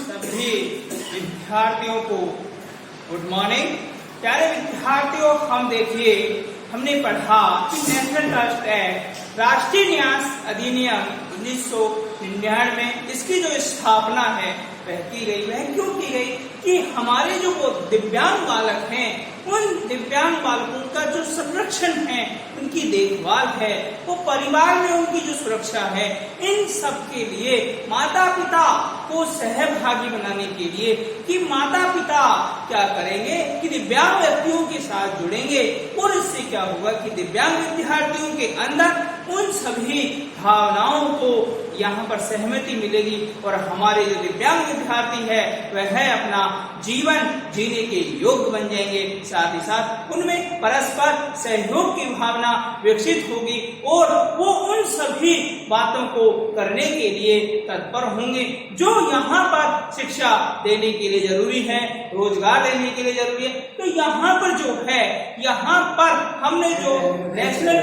सभी विद्यार्थियों को गुड मॉर्निंग। प्यारे विद्यार्थियों, हम देखिए हमने पढ़ा कि नेशनल ट्रस्ट एक्ट राष्ट्रीय न्यास अधिनियम 1999 इसकी जो स्थापना है वह की गई। वह क्यों की गई कि हमारे जो वो दिव्यांग बालक हैं उन दिव्यांग बालकों का जो संरक्षण है, उनकी देखभाल है, वो परिवार में उनकी जो सुरक्षा है, इन सब के लिए माता पिता को सहभागी बनाने के लिए कि माता पिता क्या करेंगे कि दिव्यांग व्यक्तियों के साथ जुड़ेंगे और इससे क्या होगा कि दिव्यांग विद्यार्थियों के अंदर उन सभी भावनाओं को यहाँ पर सहमति मिलेगी और हमारे जो दिव्यांग विद्यार्थी है वह अपना जीवन जीने के योग्य बन जाएंगे। साथ ही साथ उनमें परस्पर सहयोग की भावना विकसित होगी और वो उन सभी बातों को करने के लिए तत्पर होंगे जो यहाँ पर शिक्षा देने के लिए जरूरी है, रोजगार देने के लिए जरूरी है। तो यहाँ पर जो है, यहाँ पर हमने जो नेशनल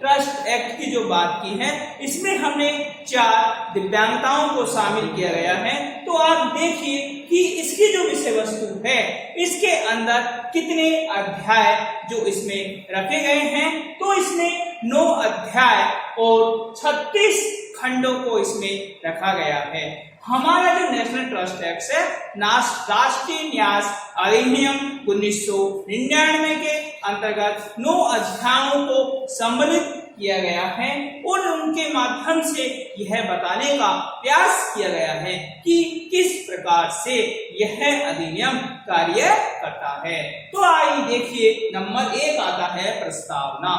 ट्रस्ट एक्ट की जो बात की है, इसमें हमने 4 दिव्यांगताओं को शामिल किया गया है। तो आप देखिए कि इसकी जो विषय वस्तु है, इसके अंदर कितने अध्याय जो इसमें रखे गए हैं। तो इसमें 9 अध्याय और 36 खंडों को इसमें रखा गया है। हमारा जो नेशनल ट्रस्ट एक्ट है राष्ट्रीय न्यास अधिनियम 1999 के अंतर्गत 9 अध्यायों को सम्मिलित किया गया है और उनके माध्यम से यह बताने का प्रयास किया गया है कि किस प्रकार से यह अधिनियम कार्य करता है। तो आइए देखिए, नंबर 1 आता है प्रस्तावना।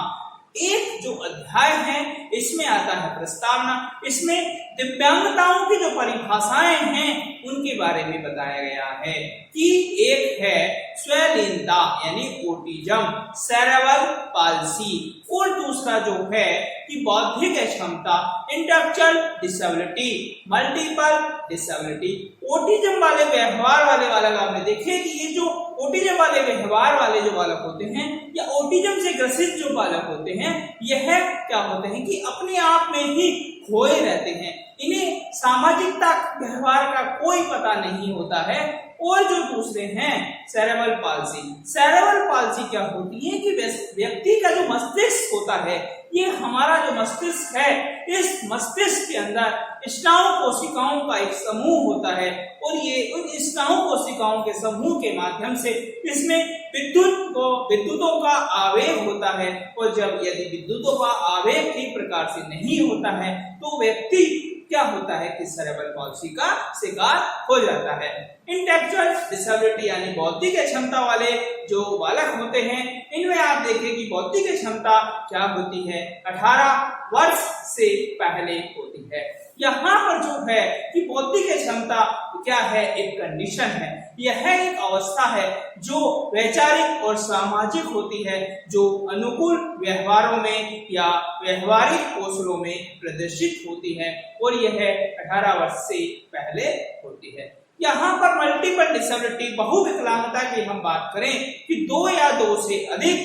एक जो अध्याय है इसमें आता है प्रस्तावना। इसमें दिव्यांगताओं की जो परिभाषाएं हैं उनके बारे में बताया गया है कि एक है स्वलीनता यानी ऑटिज्म, सेरेब्रल पाल्सी, और दूसरा जो है कि बौद्धिक क्षमता, intellectual disability, multiple disability. Autism वाले व्यवहार वाले बालक आपने देखे कि ये जो ऑटिज्म वाले व्यवहार वाले जो बालक होते हैं या ऑटिज्म से ग्रसित जो बालक होते हैं, यह क्या होते हैं कि अपने आप में ही खोए रहते हैं। इन्हें सामाजिकता व्यवहार का कोई पता नहीं होता है। और जो दूसरे हैं सेरेब्रल पाल्सी। सेरेब्रल पाल्सी क्या होती है कि व्यक्ति का जो मस्तिष्क होता है, ये हमारा जो मस्तिष्क है, इस मस्तिष्क के अंदर स्नायु कोशिकाओं का एक समूह होता है और ये उन स्नायु कोशिकाओं के समूह के माध्यम से इसमें विद्युतों का आवेग होता है। और जब यदि विद्युतों का आवेग ठीक प्रकार से नहीं होता है तो व्यक्ति क्या होता है कि सेरेब्रल पाल्सी का शिकार हो जाता है। इंटेलेक्चुअल डिसेबिलिटी यानी बौद्धिक क्षमता वाले जो बालक होते हैं, इनमें आप देखें कि बौद्धिक क्षमता क्या होती है, 18 वर्ष से पहले होती है। यहाँ पर जो है कि बौद्धिक क्षमता क्या है, एक कंडीशन है, यह एक अवस्था है जो वैचारिक और सामाजिक होती है, जो अनुकूल व्यवहारों में या व्यवहारिक कौशलों में प्रदर्शित होती है और यह 18 वर्ष से पहले होती है। यहाँ पर मल्टीपल डिसेबिलिटी बहुविकलांगता की हम बात करें कि 2 या 2 से अधिक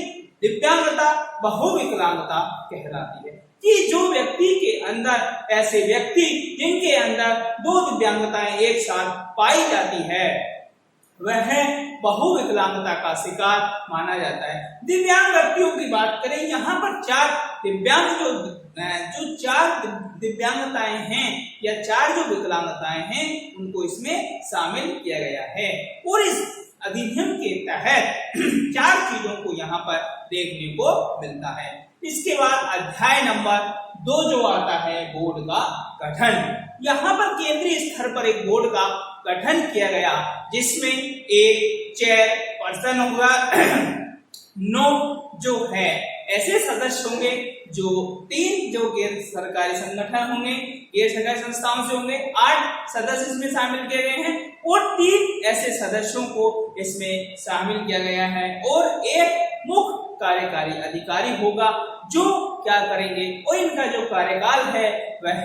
दिव्यांगता बहुविकलांगता कहलाती है कि जो व्यक्ति के अंदर ऐसे व्यक्ति जिनके अंदर 2 दिव्यांगताएं एक साथ पाई जाती है वह बहुविकलांगता का शिकार माना जाता है। दिव्यांग व्यक्तियों की बात करें, यहाँ पर 4 दिव्यांग जो 4 दिव्यांगताएं हैं या 4 जो विकलांगताएं हैं उनको इसमें शामिल किया गया है। और इस अधिनियम के तहत 4 चीजों को यहाँ पर देखने को मिलता है। इसके बाद अध्याय नंबर 2 जो आता है बोर्ड का गठन। यहाँ पर केंद्रीय स्तर पर एक बोर्ड का गठन किया गया जिसमें एक चेयरपर्सन होगा, 9 जो है ऐसे सदस्य होंगे, जो 3 जो गैर सरकारी संगठन होंगे, गैर सरकारी संस्थाओं से होंगे, 8 सदस्य इसमें शामिल किए गए हैं और 3 ऐसे सदस्यों को इसमें शामिल किया गया है और एक मुख्य कार्यकारी अधिकारी होगा जो क्या करेंगे और इनका जो कार्यकाल है वह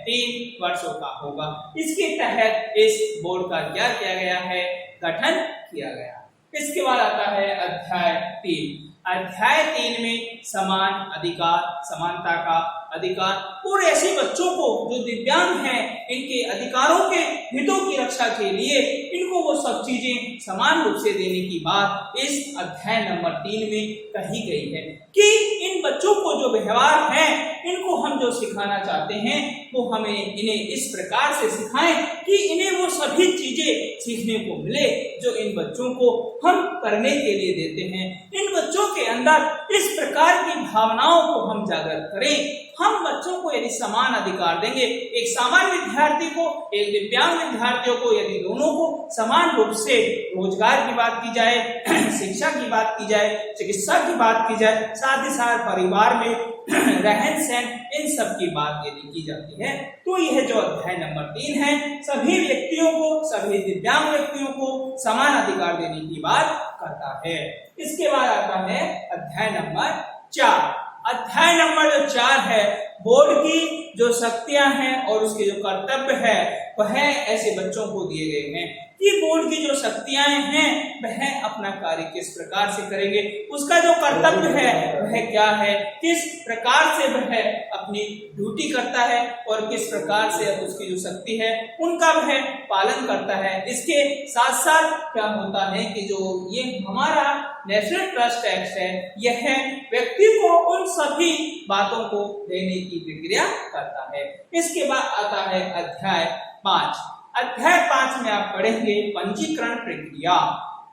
3 वर्षों का होगा। इसके तहत इस बोर्ड का क्या किया गया है, गठन किया गया। इसके बाद आता है अध्याय 3। अध्याय 3 में समान अधिकार समानता का अधिकार और ऐसे बच्चों को जो दिव्यांग हैं इनके अधिकारों के हितों की रक्षा के लिए इनको वो सब चीजें समान रूप से देने की बात इस अध्याय नंबर 3 में कही गई है कि इन बच्चों को जो व्यवहार है इनको हम जो सिखाना चाहते हैं वो हमें इन्हें इस प्रकार से सिखाएं कि इन्हें वो सभी चीजें सीखने को मिले जो इन बच्चों को हम करने के लिए देते हैं। इन बच्चों के अंदर इस प्रकार की भावनाओं को हम जागृत करें। हम बच्चों को यदि समान अधिकार देंगे, एक सामान्य विद्यार्थी को, एक दिव्यांग विद्यार्थियों को, यदि दोनों को समान रूप से रोजगार की बात की जाए, शिक्षा की बात की जाए, चिकित्सा की बात की जाए, साथ ही साथ परिवार में रहन सहन, इन सब की बात यदि की जाती है तो यह जो अध्याय नंबर 3 है सभी व्यक्तियों को, सभी दिव्यांग व्यक्तियों को समान अधिकार देने की बात करता है। इसके बाद आता है अध्याय नंबर 4। अध्याय नंबर जो 4 है बोर्ड की जो शक्तियां हैं और उसके जो कर्तव्य है वह ऐसे बच्चों को दिए गए हैं कि बोर्ड की जो शक्तियां हैं वह अपना कार्य किस प्रकार से करेंगे, उसका जो कर्तव्य है वह क्या है, किस प्रकार से वह अपनी ड्यूटी करता है और किस प्रकार से उसकी जो शक्ति है उनका वह पालन करता है। इसके साथ साथ क्या होता है कि जो ये हमारा नेशनल ट्रस्ट एक्ट है यह व्यक्ति को उन सभी बातों को देने की प्रक्रिया करता है। इसके बाद आता है अध्याय 5। अध्याय 5 में आप पढ़ेंगे पंजीकरण प्रक्रिया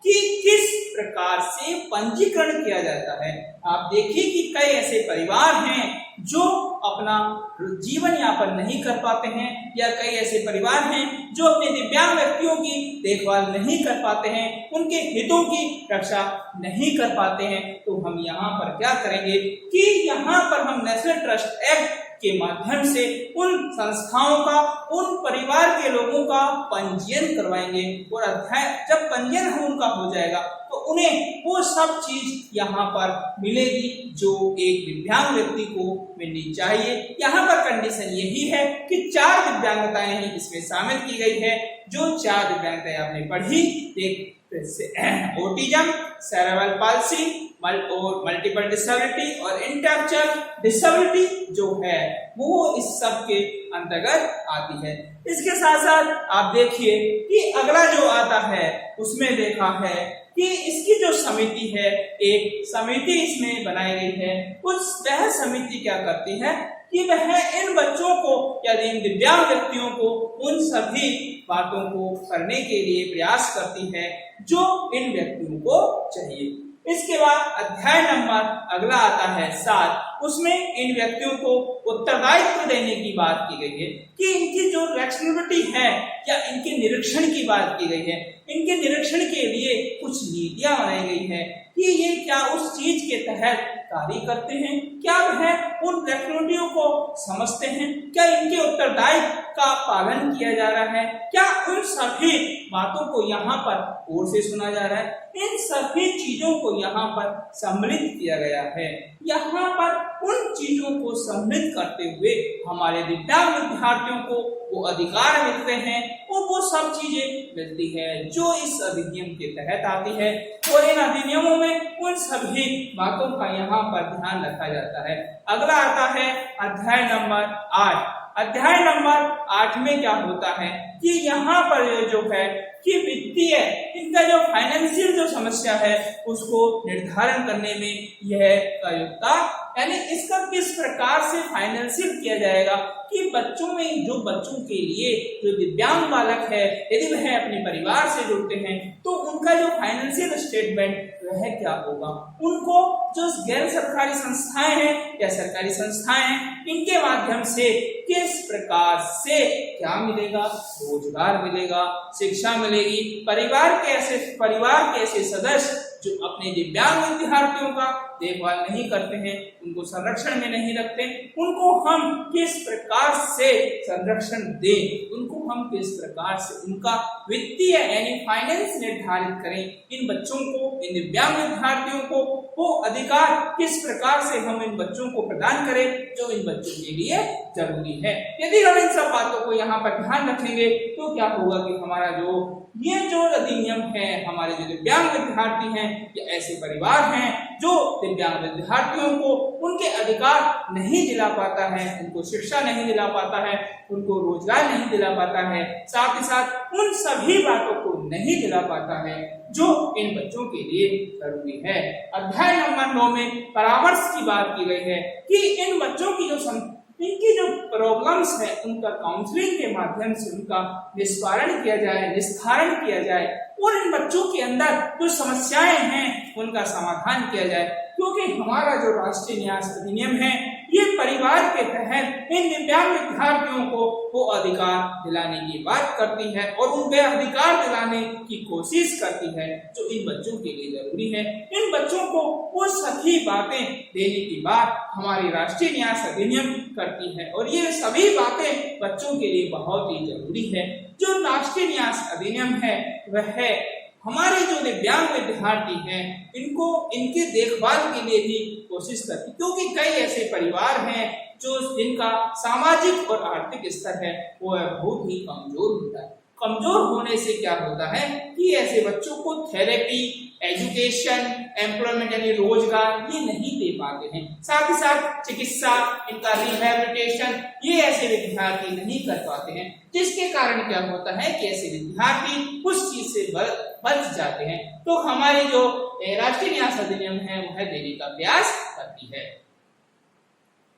कि किस प्रकार से पंजीकरण किया जाता है। आप देखिए कि कई ऐसे परिवार हैं जो अपना जीवन यापन नहीं कर पाते हैं या कई ऐसे परिवार हैं जो अपने दिव्यांग व्यक्तियों की देखभाल नहीं कर पाते हैं, उनके हितों की रक्षा नहीं कर पाते हैं। तो हम यहाँ पर क्या करेंगे कि यहाँ पर हम नेशनल ट्रस्ट एक्ट के माध्यम से उन संस्थाओं का, उन परिवार के लोगों का पंजीयन करवाएंगे और अध्याय जब पंजीयन उनका हो जाएगा तो उन्हें वो सब चीज यहाँ पर मिलेगी जो एक दिव्यांग व्यक्ति को मिलनी चाहिए। यहाँ पर कंडीशन यही है कि 4 दिव्यांगताएं ही इसमें शामिल की गई है। जो 4 दिव्यांगताएं आपने पढ़ी, एक ऑटिज्म, सेरेब्रल पाल्सी और मल्टीपल डिसेबिलिटी और इंटेलेक्चुअल डिसेबिलिटी जो है वो इस सब के अंतर्गत आती है। इसके साथ साथ आप देखिए कि अगला जो आता है उसमें देखा है कि इसकी जो समिति है, एक समिति इसमें बनाई गई है। वह समिति क्या करती है कि वह इन बच्चों को या इन दिव्यांग व्यक्तियों को उन सभी बातों को करने के लिए प्रयास करती है जो इन व्यक्तियों को चाहिए। इसके बाद अध्याय नंबर अगला आता है 7। उसमें इन व्यक्तियों को उत्तरदायित्व देने की बात की गई है कि इनकी जो रेस्पॉन्सिबिलिटी है या इनके निरीक्षण की बात की गई है। इनके निरीक्षण के लिए कुछ नीतियां बनाई गई है कि ये क्या उस चीज के तहत कार्य करते हैं, क्या वह उन रेस्पॉन्सिबिलिटियों को समझते हैं, क्या इनके उत्तरदायित्व का पालन किया जा रहा है, क्या उन सभी बातों को यहाँ पर और से सुना जा रहा है। इन सभी चीजों को यहाँ पर सम्मिलित किया गया है। यहाँ पर उन चीजों को सम्मिलित करते हुए हमारे दिव्यांग विद्यार्थियों को वो अधिकार मिलते हैं और वो सब चीजें मिलती है जो इस अधिनियम के तहत आती है और इन अधिनियमों में उन सभी बातों का यहाँ पर ध्यान रखा जाता है। अगला आता है अध्याय नंबर 8। अध्याय नंबर 8 में क्या होता है कि यहाँ पर जो है कि वित्तीय इनका जो फाइनेंशियल जो समस्या है उसको निर्धारण करने में यह का योगदान, यानी इसका किस प्रकार से फाइनेंशियल किया जाएगा कि बच्चों में जो बच्चों के लिए जो दिव्यांग बालक है यदि वह अपने परिवार से जुड़ते हैं तो उनका जो फाइनेंशियल स्टेटमेंट वह क्या होगा। उनको जो गैर सरकारी संस्थाएं हैं या सरकारी संस्थाएं हैं इनके माध्यम से किस प्रकार से क्या मिलेगा, रोजगार मिलेगा, शिक्षा मिलेगी। परिवार के ऐसे सदस्य जो अपने दिव्यांग विद्यार्थियों का देखभाल नहीं करते हैं, उनको संरक्षण में नहीं रखते, उनको हम किस प्रकार से संरक्षण दें, उनको हम किस प्रकार से उनका वित्तीय यानी फाइनेंस निर्धारित करें। इन बच्चों को, इन दिव्यांग विद्यार्थियों को वो अधिकार किस प्रकार से हम इन बच्चों को प्रदान करें जो इन बच्चों के लिए जरूरी है। यदि हम इन सब बातों को यहाँ पर ध्यान रखेंगे तो क्या होगा कि हमारा ये जो अधिनियम है, हमारे जो दिव्यांग विद्यार्थी हैं या ऐसे परिवार हैं जो दिव्यांग विद्यार्थियों को उनके अधिकार नहीं दिला पाता है, उनको शिक्षा नहीं दिला पाता है, उनको रोजगार नहीं दिला पाता है, साथ ही साथ उन सभी बातों को नहीं दिला पाता है जो इन बच्चों के लिए जरूरी है। अध्याय नंबर 9 में परामर्श की बात की गई है कि इन बच्चों की इनकी जो प्रॉब्लम्स है उनका काउंसलिंग के माध्यम से उनका निस्तारण किया जाए, निस्तारण किया जाए और इन बच्चों के अंदर जो समस्याएं हैं उनका समाधान किया जाए, क्योंकि हमारा जो राष्ट्रीय न्यास अधिनियम है ये परिवार के तहत इन दिव्यांग विद्यार्थियों को वो अधिकार दिलाने की बात करती है और उनके अधिकार दिलाने की कोशिश करती है जो इन बच्चों के लिए जरूरी है। इन बच्चों को वो सभी बातें देने की बात हमारी राष्ट्रीय न्यास अधिनियम करती है और ये सभी बातें बच्चों के लिए बहुत ही जरूरी है। जो राष्ट्रीय न्यास अधिनियम है वह है हमारे जो दिव्यांग विद्यार्थी हैं इनको इनके देखभाल के लिए भी कोशिश करती, क्योंकि कई ऐसे परिवार हैं जो जिनका सामाजिक और आर्थिक स्तर है वो बहुत ही कमजोर होता है। कमजोर होने से क्या होता है कि ऐसे बच्चों को थेरेपी, एजुकेशन, एम्प्लॉयमेंट यानी रोजगार ये नहीं दे पाते हैं, साथ ही साथ चिकित्सा, इनका रिहैबिलिटेशन ये ऐसे विद्यार्थी नहीं कर पाते हैं, जिसके कारण क्या होता है कि ऐसे विद्यार्थी उस चीज से बच जाते हैं। तो हमारी जो राष्ट्रीय न्यास अधिनियम है वह देने का प्रयास करती है।